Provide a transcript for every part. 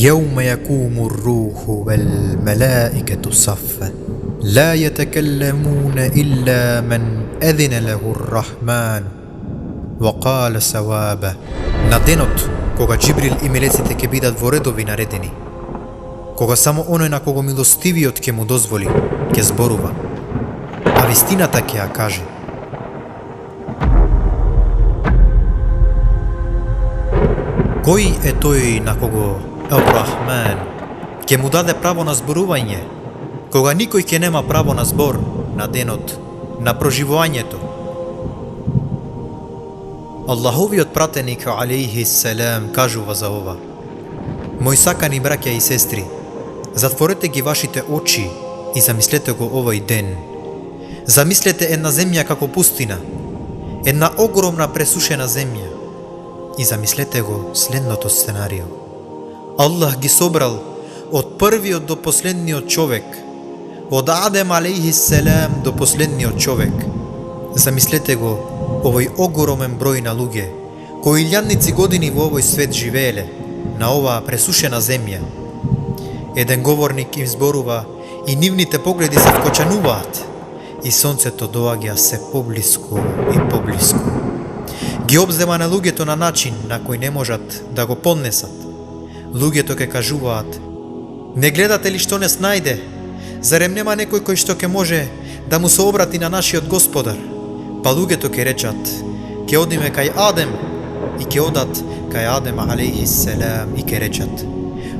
يوم يقوم الروح والملائكة صفا لا يتكلمون إلا من أذن له الرحمن وقال صوابا. На денот кога Џибрил и мелеците ќе бидат во редови наредени, кога само оној на кого милостивиот ќе му дозволи, ќе зборува, а вистината ќе ја каже. Кој е тој на кого Ар-Рахман ќе му даде право на зборување, кога никој ќе нема право на збор на денот на проживувањето? Аллаховиот пратеник алейхи селам кажува за ова: мои сакани браќа и сестри, затворете ги вашите очи и замислете го овој ден. Замислете една земја како пустина, една огромна пресушена земја, и замислете го следното сценарио. Аллах ги собрал од првиот до последниот човек, од Адем алейхи селам до последниот човек. Замислете го овој огромен број на луѓе кои илјадници години во овој свет живееле на оваа пресушена земја. Еден говорник им зборува и нивните погледи се вкочануваат и сонцето доаѓа се поблиску и поблиску. Ги обзема на луѓето на начин на кој не можат да го поднесат. Луѓето ќе кажуваат: не гледате ли што не снајде? Зарем нема некој кој што ќе може да му се обрати на нашиот Господар? Па луѓето ќе речат: ќе одиме кај Адем, и ќе одат кај Адем алейхи селам и ќе речат: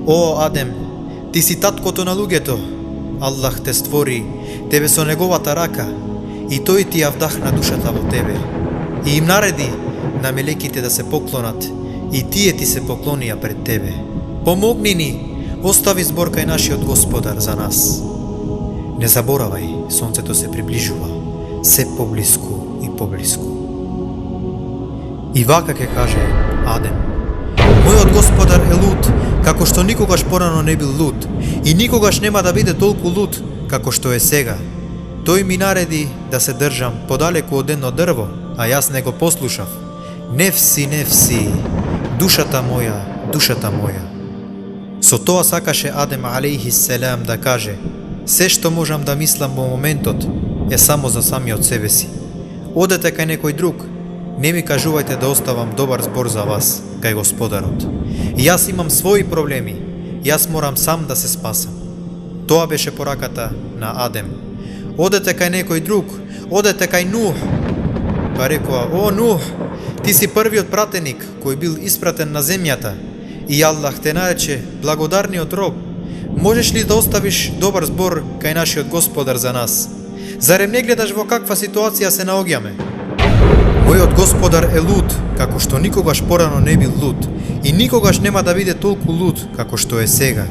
о Адем, ти си таткото на луѓето. Аллах те створи тебе со неговата рака и тој ти ја вдахна душата во тебе и им нареди на мелеките да се поклонат и тие ти се поклонија пред тебе. Помогни ни, остави збор кај нашиот Господар за нас. Не заборавај, сонцето се приближува, се поблиску и поблиску. И вака ќе каже Адем: мојот Господар е луд, како што никогаш порано не бил луд и никогаш нема да биде толку луд како што е сега. Тој ми нареди да се држам подалеку од едно дрво, а јас не го послушав. Нефси, нефси, душата моја, душата моја. Со тоа сакаше Адем алейхи селам да каже: се што можам да мислам во моментот е само за самиот себе си. Одете кај некој друг, не ми кажувајте да оставам добар збор за вас кај Господарот. Јас имам своји проблеми, јас морам сам да се спасам. Тоа беше пораката на Адем. Одете кај некој друг, одете кај Нух. Па рекоа: о Нух, ти си првиот пратеник кој бил испратен на земјата и Аллах те нарече благодарниот роб. Можеш ли да оставиш добар збор кај нашиот Господар за нас? Зарем не гледаш во каква ситуација се наоѓаме? Мојот Господар е луд, како што никогаш порано не бил луд и никогаш нема да биде толку луд како што е сега.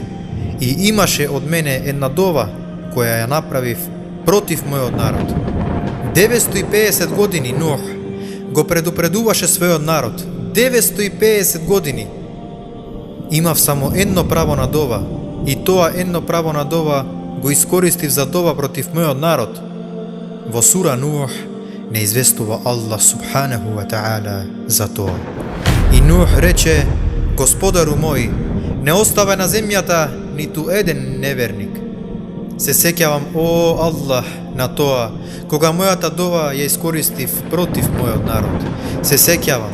И имаше од мене една дова која ја направив против мојот народ. 950 години Нух го предупредуваше својот народ. 950 години. Имав само едно право на дова и тоа едно право на дова го искористив за дова против мојот народ. Во сура Нух не известува Аллах субханаху ва та'ала за тоа. И Нух рече: Господару мој, не оставај на земјата ниту еден неверник. Се сеќавам, о Аллах, на тоа кога мојата дова ја искористив против мојот народ. Се сеќавам.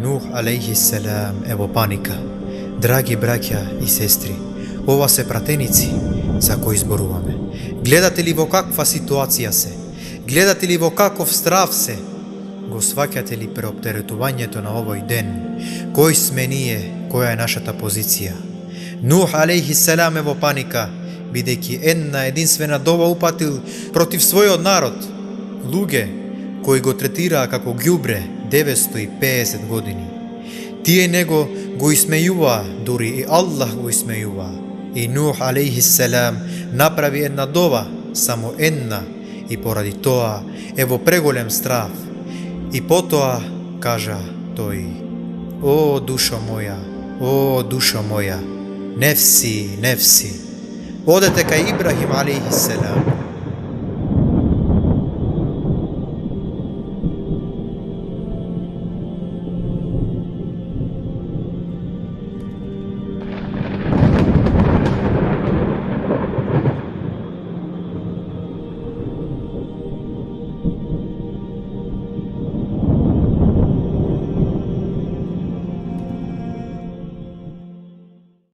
Нух алейхи селам е во паника. Драги браќа и сестри, ова се пратеници за кои зборуваме. Гледате ли во каква ситуација се? Гледате ли во каков страв се? Го сваќате ли преоптеретувањето на овој ден? Кој сме ние? Која е нашата позиција? Нух алейхи селам е во паника, бидејќи една единствена дова упатил против својот народ. Луѓе кои го третираа како ѓубре 950 години. Тие него го исмејуваа, дури и Аллах го исмејуваа. И Нух алейхи селам направи една дова, само една, и поради тоа е во преголем страв. И потоа кажа тој: о душо моја, о душо моја, нефси, нефси. Одете кај Ибрахим алейхи селам.